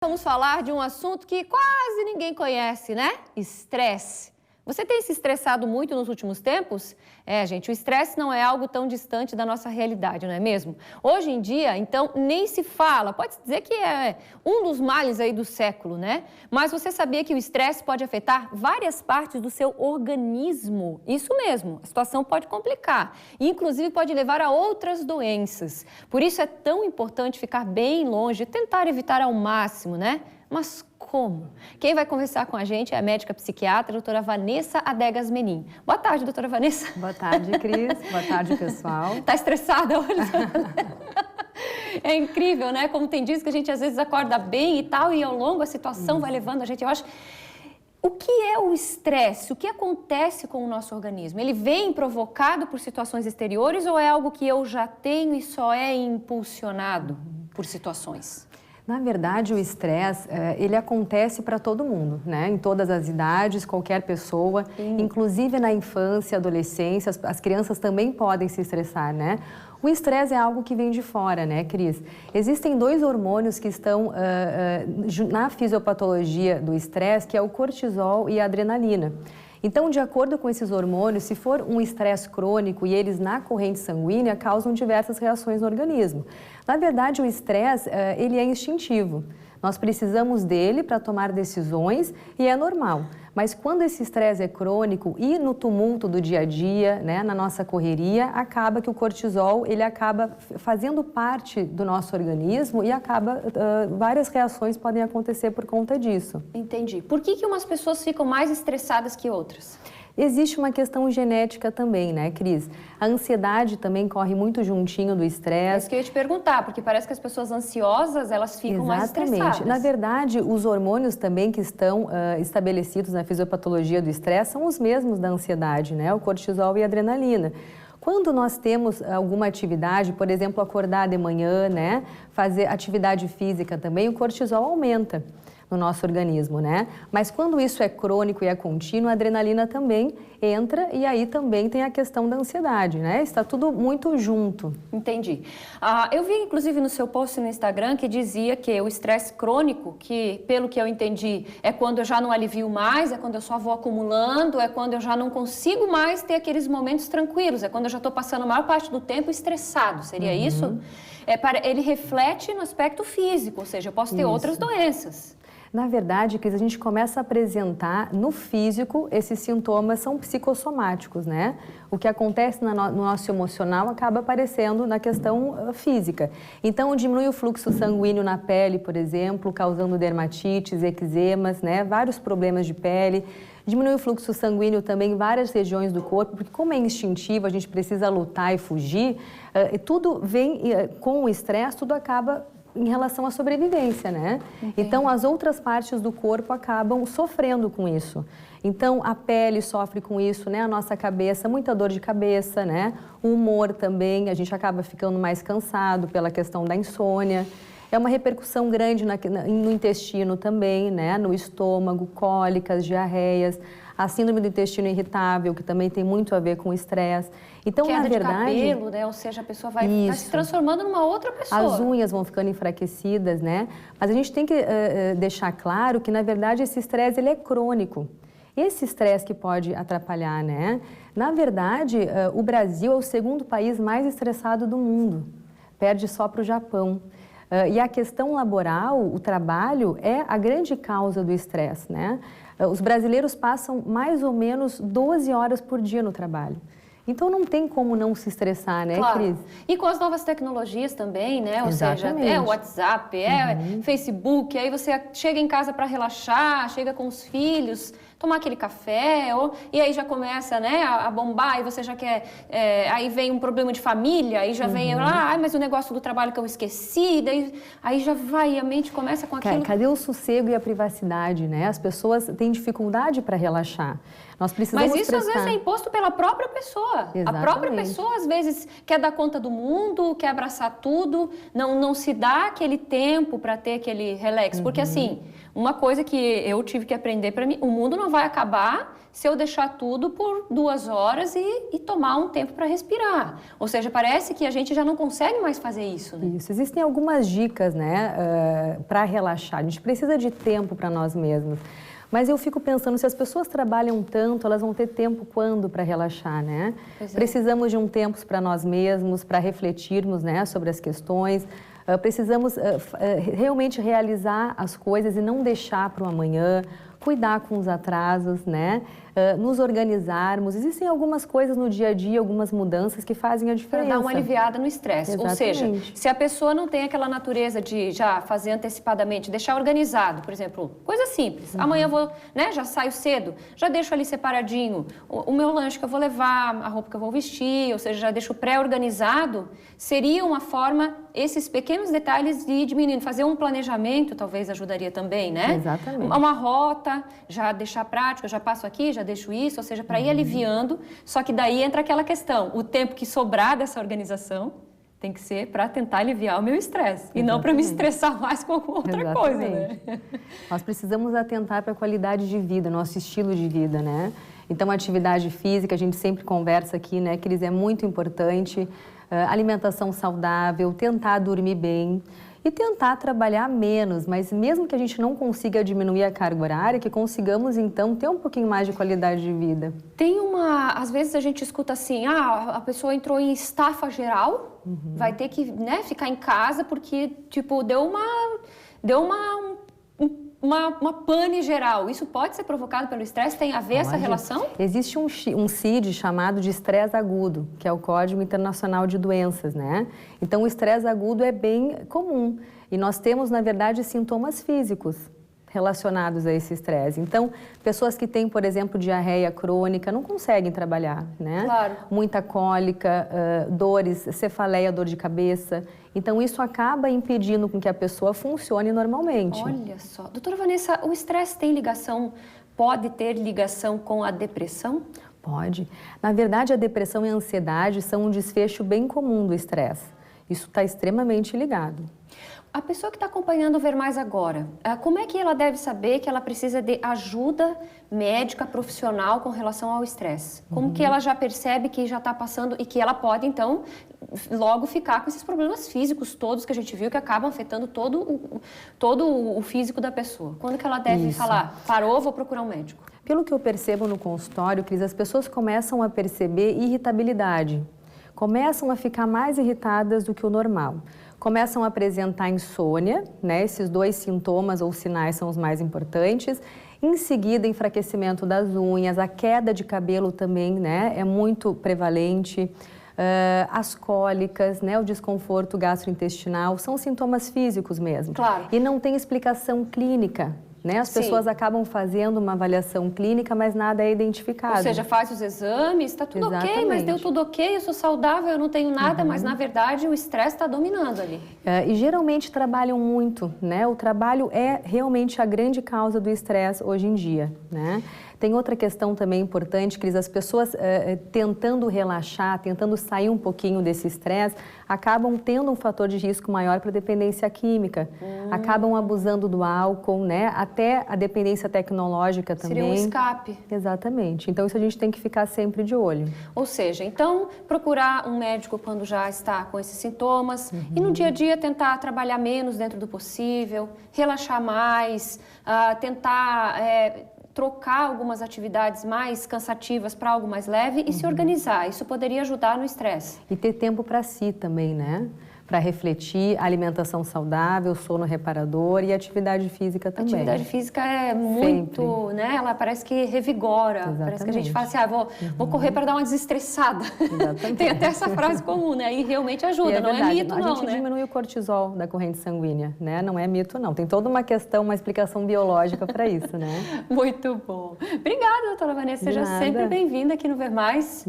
Vamos falar de um assunto que quase ninguém conhece, né? Estresse. Você tem se estressado muito nos últimos tempos? Gente, o estresse não é algo tão distante da nossa realidade, não é mesmo? Hoje em dia, então, nem se fala. Pode-se dizer que é um dos males aí do século, né? Mas você sabia que o estresse pode afetar várias partes do seu organismo? Isso mesmo, a situação pode complicar. E, inclusive, pode levar a outras doenças. Por isso é tão importante ficar bem longe, tentar evitar ao máximo, né? Mas como? Quem vai conversar com a gente é a médica psiquiatra, a doutora Vanessa Adegas Menin. Boa tarde, doutora Vanessa. Boa tarde, Cris. Boa tarde, pessoal. Tá estressada hoje? É incrível, né? Como tem dias que a gente às vezes acorda bem e tal, e ao longo a situação vai levando a gente, eu acho... O que é o estresse? O que acontece com o nosso organismo? Ele vem provocado por situações exteriores ou é algo que eu já tenho e só é impulsionado por situações? Na verdade, o estresse, ele acontece para todo mundo, né? Em todas as idades, qualquer pessoa, inclusive na infância, adolescência, as crianças também podem se estressar, né? O estresse é algo que vem de fora, né, Cris? Existem dois hormônios que estão na fisiopatologia do estresse, que é o cortisol e a adrenalina. Então, de acordo com esses hormônios, se for um estresse crônico e eles na corrente sanguínea, causam diversas reações no organismo. Na verdade, o estresse, ele é instintivo. Nós precisamos dele para tomar decisões e é normal. Mas quando esse estresse é crônico e no tumulto do dia a dia, né, na nossa correria, acaba que o cortisol, ele acaba fazendo parte do nosso organismo e acaba, várias reações podem acontecer por conta disso. Entendi. Por que umas pessoas ficam mais estressadas que outras? Existe uma questão genética também, né, Cris? A ansiedade também corre muito juntinho do estresse. É isso que eu ia te perguntar, porque parece que as pessoas ansiosas, elas ficam mais estressadas. Na verdade, os hormônios também que estão estabelecidos na fisiopatologia do estresse são os mesmos da ansiedade, né? O cortisol e a adrenalina. Quando nós temos alguma atividade, por exemplo, acordar de manhã, né, fazer atividade física também, o cortisol aumenta no nosso organismo, né? Mas quando isso é crônico e é contínuo, a adrenalina também entra e aí também tem a questão da ansiedade, né? Está tudo muito junto. Entendi. Eu vi, inclusive, no seu post no Instagram que dizia que o estresse crônico, que, pelo que eu entendi, é quando eu já não alivio mais, é quando eu só vou acumulando, é quando eu já não consigo mais ter aqueles momentos tranquilos, é quando eu já estou passando a maior parte do tempo estressado. Seria isso? Ele reflete no aspecto físico, ou seja, eu posso ter outras doenças. Na verdade, Cris, a gente começa a apresentar no físico, esses sintomas são psicossomáticos, né? O que acontece no nosso emocional acaba aparecendo na questão física. Então, diminui o fluxo sanguíneo na pele, por exemplo, causando dermatites, eczemas, né? Vários problemas de pele. Diminui o fluxo sanguíneo também em várias regiões do corpo, porque como é instintivo, a gente precisa lutar e fugir, tudo vem com o estresse, tudo acaba em relação à sobrevivência, né? Entendi. Então, as outras partes do corpo acabam sofrendo com isso. Então, a pele sofre com isso, né? A nossa cabeça, muita dor de cabeça, né? O humor também, a gente acaba ficando mais cansado pela questão da insônia. É uma repercussão grande no intestino também, né? No estômago, cólicas, diarreias, a síndrome do intestino irritável, que também tem muito a ver com o estresse. Então, queda na verdade, de cabelo, né? Ou seja, a pessoa vai se transformando numa outra pessoa. As unhas vão ficando enfraquecidas, né? Mas a gente tem que deixar claro que, na verdade, esse estresse ele é crônico. Esse estresse que pode atrapalhar, né? Na verdade, o Brasil é o segundo país mais estressado do mundo. Perde só para o Japão. E a questão laboral, o trabalho, é a grande causa do estresse, né? Os brasileiros passam mais ou menos 12 horas por dia no trabalho. Então, não tem como não se estressar, né, claro. Cris? E com as novas tecnologias também, né? Ou Exatamente. seja, é o WhatsApp, Facebook, aí você chega em casa para relaxar, chega com os filhos, tomar aquele café, e aí já começa, né, a bombar, e você já quer... aí vem um problema de família, aí já vem lá, mas o negócio do trabalho que eu esqueci, aí já vai, a mente começa com aquilo... Cadê o sossego e a privacidade, né? As pessoas têm dificuldade para relaxar. Nós precisamos Mas isso às vezes é imposto pela própria pessoa. Exatamente. A própria pessoa às vezes quer dar conta do mundo, quer abraçar tudo, não se dá aquele tempo para ter aquele relax. Porque assim, Uma coisa que eu tive que aprender para mim, o mundo não vai acabar se eu deixar tudo por 2 horas e tomar um tempo para respirar. Ou seja, parece que a gente já não consegue mais fazer isso, né? Isso, existem algumas dicas, né, para relaxar. A gente precisa de tempo para nós mesmos. Mas eu fico pensando, se as pessoas trabalham tanto, elas vão ter tempo quando para relaxar, né? Precisamos de um tempo para nós mesmos, para refletirmos, né, sobre as questões. Precisamos realmente realizar as coisas e não deixar para o amanhã, cuidar com os atrasos, né? Nos organizarmos. Existem algumas coisas no dia a dia, algumas mudanças que fazem a diferença. Para dar uma aliviada no estresse. Ou seja, se a pessoa não tem aquela natureza de já fazer antecipadamente, deixar organizado, por exemplo, coisa simples. Amanhã eu vou, né, já saio cedo, já deixo ali separadinho o meu lanche que eu vou levar, a roupa que eu vou vestir, ou seja, já deixo pré-organizado, seria uma forma, esses pequenos detalhes de diminuindo. Fazer um planejamento talvez ajudaria também, né? Exatamente. Uma rota, já deixar prática, já passo aqui, já deixo isso, ou seja, para ir aliviando. Só que daí entra aquela questão, o tempo que sobrar dessa organização tem que ser para tentar aliviar o meu estresse e não para me estressar mais com alguma outra coisa, né? Nós precisamos atentar para a qualidade de vida, nosso estilo de vida, né? Então, a atividade física, a gente sempre conversa aqui, né, Cris, é muito importante. Alimentação saudável, tentar dormir bem e tentar trabalhar menos, mas mesmo que a gente não consiga diminuir a carga horária, que consigamos então ter um pouquinho mais de qualidade de vida. Às vezes a gente escuta assim, a pessoa entrou em estafa geral, vai ter que, né, ficar em casa porque, tipo, deu uma pane geral. Isso pode ser provocado pelo estresse? Tem a ver essa relação? Existe um CID chamado de estresse agudo, que é o Código Internacional de Doenças, né? Então, o estresse agudo é bem comum e nós temos, na verdade, sintomas físicos relacionados a esse estresse. Então, pessoas que têm, por exemplo, diarreia crônica não conseguem trabalhar, né? Claro. Muita cólica, dores, cefaleia, dor de cabeça. Então, isso acaba impedindo com que a pessoa funcione normalmente. Olha só. Doutora Vanessa, o estresse pode ter ligação com a depressão? Pode. Na verdade, a depressão e a ansiedade são um desfecho bem comum do estresse. Isso está extremamente ligado. A pessoa que está acompanhando o Ver Mais Agora, como é que ela deve saber que ela precisa de ajuda médica profissional com relação ao estresse? Como que ela já percebe que já está passando e que ela pode, então, logo ficar com esses problemas físicos todos que a gente viu que acabam afetando todo o físico da pessoa? Quando que ela deve falar, parou, vou procurar um médico? Pelo que eu percebo no consultório, Cris, as pessoas começam a perceber irritabilidade. Começam a ficar mais irritadas do que o normal. Começam a apresentar insônia, né? Esses 2 sintomas ou sinais são os mais importantes. Em seguida, enfraquecimento das unhas, a queda de cabelo também, né? É muito prevalente. As cólicas, né? O desconforto gastrointestinal, são sintomas físicos mesmo. Claro. E não tem explicação clínica. Né? As pessoas acabam fazendo uma avaliação clínica, mas nada é identificado. Ou seja, faz os exames, está tudo ok, mas deu tudo ok, eu sou saudável, eu não tenho nada, mas na verdade o estresse está dominando ali. E geralmente trabalham muito, né? O trabalho é realmente a grande causa do estresse hoje em dia, né? Tem outra questão também importante, Cris, as pessoas tentando relaxar, tentando sair um pouquinho desse estresse, acabam tendo um fator de risco maior para dependência química, acabam abusando do álcool, né? Até a dependência tecnológica também. Seria um escape. Exatamente. Então, isso a gente tem que ficar sempre de olho. Ou seja, então, procurar um médico quando já está com esses sintomas e no dia a dia tentar trabalhar menos dentro do possível, relaxar mais, tentar trocar algumas atividades mais cansativas para algo mais leve e se organizar. Isso poderia ajudar no estresse. E ter tempo para si também, né? Para refletir, alimentação saudável, sono reparador e atividade física também. A atividade física é muito, sempre, né? Ela parece que revigora. Exatamente. Parece que a gente fala assim, vou correr para dar uma desestressada. Tem até essa frase comum, né? E realmente ajuda, não é mito não, A gente diminui o cortisol da corrente sanguínea, né? Não é mito não. Tem toda uma questão, uma explicação biológica para isso, né? Muito bom. Obrigada, doutora Vanessa. Seja sempre bem-vinda aqui no Ver Mais.